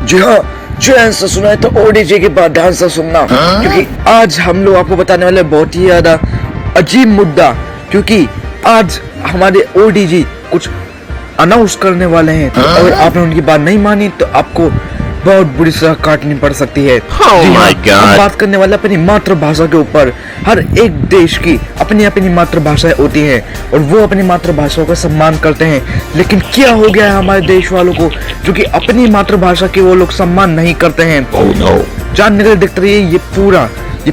जी हाँ, जो आंसर सुना है तो ओडीजे के बाद आंसर सुनना, क्योंकि आज हम लोग आपको बताने वाले हैं बहुत ही ज्यादा अजीब मुद्दा। क्योंकि आज हमारे ओडीजी कुछ अनाउंस करने वाले हैं, तो अगर आपने उनकी बात नहीं मानी तो आपको बहुत बुरी सजा काटनी पड़ सकती है। जी हाँ, हम बात करने वाले अपनी मातृभाषा के ऊपर। हर एक देश की अपनी अपनी मातृभाषाएं होती हैं और वो अपनी मातृभाषा का सम्मान करते हैं। लेकिन क्या हो गया है हमारे देश वालों को, जो कि अपनी मातृभाषा की वो लोग सम्मान नहीं करते हैं। जानने के लिए देखते रहिए ये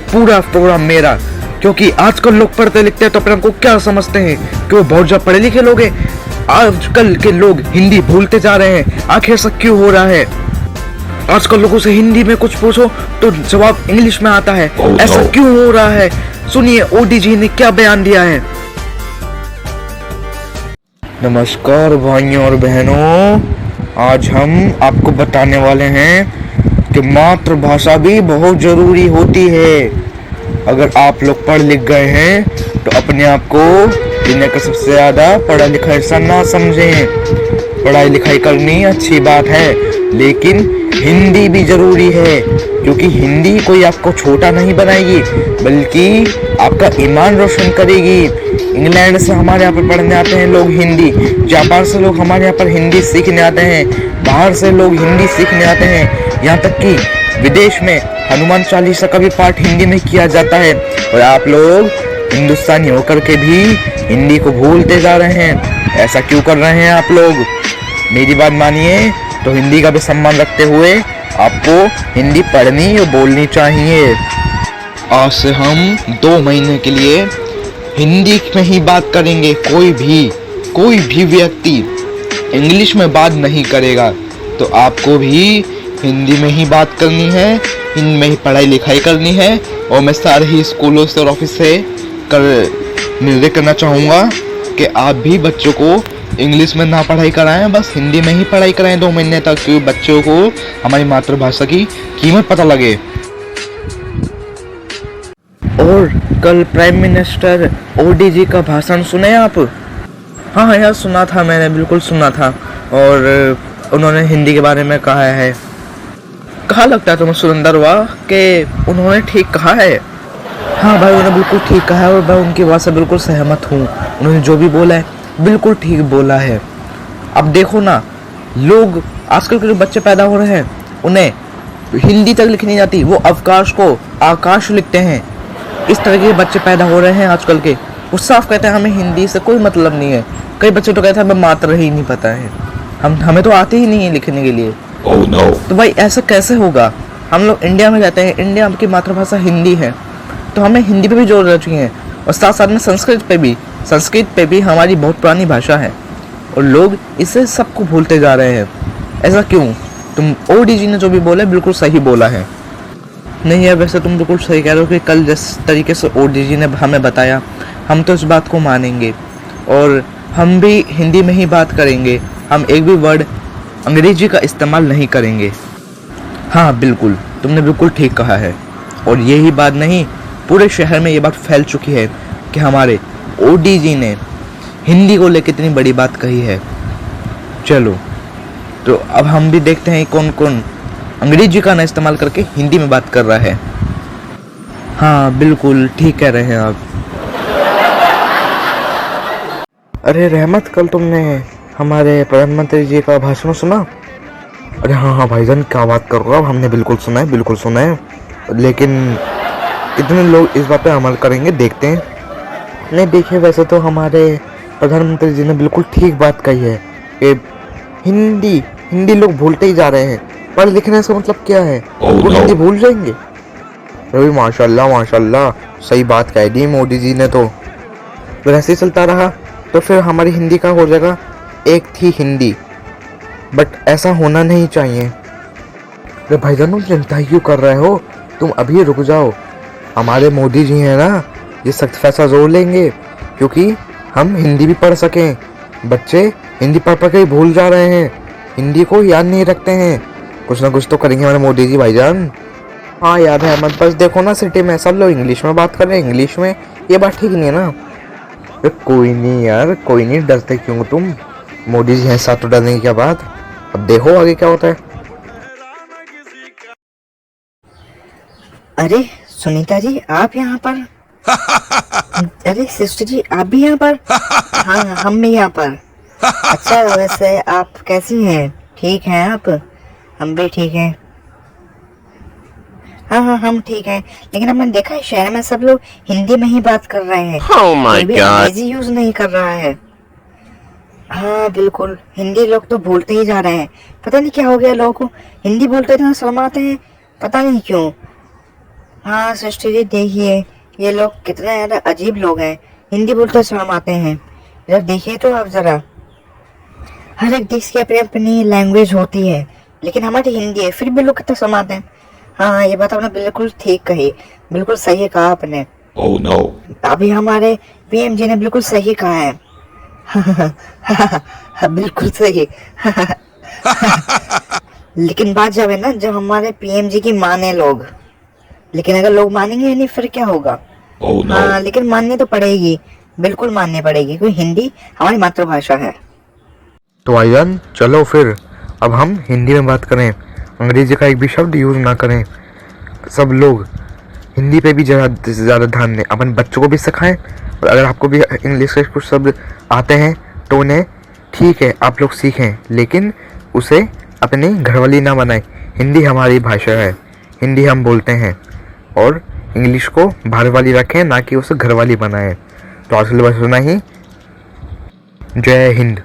पूरा प्रोग्राम मेरा, क्योंकि आजकल लोग पढ़ते लिखते हैं तो अपने को क्या समझते हैं कि वो बहुत ज्यादा पढ़े लिखे लोग हैं। आजकल के लोग हिंदी भूलते जा रहे हैं। आखिर ऐसा क्यों हो रहा है? आजकल लोगों से हिंदी में कुछ पूछो तो जवाब इंग्लिश में आता है। ऐसा क्यों हो रहा है? सुनिए ओडीजी ने क्या बयान दिया है। नमस्कार भाइयों और बहनों, आज हम आपको बताने वाले हैं कि मातृभाषा भी बहुत जरूरी होती है। अगर आप लोग पढ़ लिख गए हैं तो अपने आप को दुनिया का सबसे ज्यादा पढ़ा लिखा इंसान ना समझें। पढ़ाई लिखाई करनी अच्छी बात है, लेकिन हिंदी भी जरूरी है, क्योंकि हिंदी कोई आपको छोटा नहीं बनाएगी बल्कि आपका ईमान रोशन करेगी। इंग्लैंड से हमारे यहाँ पर पढ़ने आते हैं लोग हिंदी, जापान से लोग हमारे यहाँ पर हिंदी सीखने आते हैं, बाहर से लोग हिंदी सीखने आते हैं। यहाँ तक कि विदेश में हनुमान चालीसा का भी पाठ हिंदी में किया जाता है। और आप लोग हिंदुस्तानी होकर के भी हिंदी को भूलते जा रहे हैं। ऐसा क्यों कर रहे हैं आप लोग? मेरी बात मानिए तो हिंदी का भी सम्मान रखते हुए आपको हिंदी पढ़नी और बोलनी चाहिए। आज से हम 2 महीने के लिए हिंदी में ही बात करेंगे। कोई भी व्यक्ति इंग्लिश में बात नहीं करेगा। तो आपको भी हिंदी में ही बात करनी है, हिंदी में ही पढ़ाई लिखाई करनी है। और मैं सारे ही स्कूलों से और ऑफिस से निर्देश करना चाहूँगा कि आप भी बच्चों को इंग्लिश में ना पढ़ाई कराएं, बस हिंदी में ही पढ़ाई कराएं 2 महीने तक, क्योंकि बच्चों को हमारी मातृभाषा की कीमत पता लगे। और कल प्राइम मिनिस्टर ओडीजी का भाषण सुने आप? हाँ यार, सुना था मैंने, बिल्कुल सुना था। और उन्होंने हिंदी के बारे में कहा है। कहा लगता है तुम्हें सुरेंद्र वाह कि उन्होंने ठीक कहा है? हाँ भाई, उन्होंने बिल्कुल ठीक कहा है और मैं उनकी बात से बिल्कुल सहमत हूँ। उन्होंने जो भी बोला है बिल्कुल ठीक बोला है। अब देखो ना, लोग आजकल के जो बच्चे पैदा हो रहे हैं उन्हें हिंदी तक लिखनी नहीं आती, वो अवकाश को आकाश लिखते हैं। इस तरह के बच्चे पैदा हो रहे हैं आजकल के। वो साफ कहते हैं हमें हिंदी से कोई मतलब नहीं है। कई बच्चे तो कहते हैं हमें मात्रा ही नहीं पता है, हमें तो आते ही नहीं है लिखने के लिए। तो भाई ऐसा कैसे होगा? हम लोग इंडिया में रहते हैं, इंडिया की मातृभाषा हिंदी है, तो हमें हिंदी पे भी जोर देना चाहिए। और साथ साथ में संस्कृत पे भी हमारी बहुत पुरानी भाषा है और लोग इसे सबको भूलते जा रहे हैं। ऐसा क्यों? तुम ओडीजी ने जो भी बोला बिल्कुल सही बोला है। नहीं है, वैसे तुम बिल्कुल सही कह रहे हो कि कल जिस तरीके से ओडीजी ने हमें बताया, हम तो इस बात को मानेंगे और हम भी हिंदी में ही बात करेंगे। हम एक भी वर्ड अंग्रेजी का इस्तेमाल नहीं करेंगे। हाँ बिल्कुल, तुमने बिल्कुल ठीक कहा है। और यही बात नहीं, पूरे शहर में ये बात फैल चुकी है कि हमारे ओडीजी ने हिंदी को लेकर इतनी बड़ी बात कही है। चलो तो अब हम भी देखते हैं कौन कौन अंग्रेजी का ना इस्तेमाल करके हिंदी में बात कर रहा है। हाँ बिल्कुल ठीक कह रहे हैं आप। अरे रहमत, कल तुमने हमारे प्रधानमंत्री जी का भाषण सुना? अरे हाँ भाईजान, क्या बात कर रहे हो? हमने बिल्कुल सुना है, लेकिन कितने लोग इस बात पे अमल करेंगे देखते हैं। नहीं देखिए, वैसे तो हमारे प्रधानमंत्री जी ने बिल्कुल ठीक बात कही है कि हिंदी लोग भूलते ही जा रहे हैं। पढ़ लिखने से मतलब क्या है? वो हिंदी भूल जाएंगे? अरे माशाल्लाह, सही बात कह दी मोदी जी ने। तो ऐसे ही चलता रहा तो फिर हमारी हिंदी का हो जाएगा एक थी हिंदी। बट ऐसा होना नहीं चाहिए। अरे भाईजान, तुम चिंता क्यों कर रहे हो? तुम अभी रुक जाओ। हमारे मोदी जी हैं ना, ये सख्त फैसला जोर लेंगे क्योंकि हम हिंदी भी पढ़ सकें। बच्चे हिंदी पढ़ के ही भूल जा रहे हैं, हिंदी को याद नहीं रखते हैं। कुछ ना कुछ तो करेंगे हमारे मोदी जी भाईजान। हाँ याद है, मत बस देखो ना, सिटी में सब लोग इंग्लिश में बात कर रहे हैं। इंग्लिश में ये बात ठीक नहीं है ना। कोई नहीं यार, कोई नहीं, डरते क्यों तुम? मोदी जी हैं साथ तो डरने की क्या बात। अब देखो आगे क्या होता है। अरे सुनीता जी, आप यहाँ पर? अरे सिस्टर जी, आप भी यहाँ पर? हाँ, हम भी यहाँ पर। अच्छा, वैसे आप कैसी हैं? ठीक हैं आप? हम भी ठीक हैं। हाँ हाँ, हम ठीक हैं। लेकिन हमने देखा है शहर में सब लोग हिंदी में ही बात कर रहे हैं। Oh my कोई भी God. अंग्रेजी यूज नहीं कर रहा है। हाँ बिल्कुल, हिंदी लोग तो भूलते ही जा रहे हैं। पता नहीं क्या हो गया लोगों को, हिंदी बोलते इतना शर्माते हैं, पता नहीं क्यों। हाँ सिस्टर जी, देखिए ये लोग कितने ज्यादा अजीब लोग हैं, हिंदी बोलते शर्माते हैं। जरा देखिए तो आप जरा, हर एक देश की अपनी अपनी लैंग्वेज होती है, लेकिन हमारी हिंदी है, फिर भी लोग कितने शर्माते हैं। हाँ, ये बात आपने बिल्कुल ठीक कही, बिल्कुल सही कहा आपने। Oh no. अभी हमारे पीएम जी ने बिल्कुल सही कहा है। बिल्कुल सही। लेकिन बात जब है ना, जब हमारे पीएम जी की माने लोग, लेकिन अगर लोग मानेंगे नहीं फिर क्या होगा? Oh no. हाँ, लेकिन माननी तो पड़ेगी, बिल्कुल माननी पड़ेगी, क्योंकि हिंदी हमारी मातृभाषा है। तो भाईजान चलो फिर अब हम हिंदी में बात करें, अंग्रेजी का एक भी शब्द यूज़ ना करें। सब लोग हिंदी पे भी ज़्यादा ध्यान दें, अपन बच्चों को भी सिखाएं। और अगर आपको भी इंग्लिश के कुछ शब्द आते हैं तो उन्हें ठीक है आप लोग सीखें, लेकिन उसे अपनी घरवाली ना बनाएं। हिंदी हमारी भाषा है, हिंदी हम बोलते हैं, और इंग्लिश को बाहर वाली रखें, ना कि उसे घरवाली बनाएं। तो आज के लिए बस इतना ही। जय हिंद।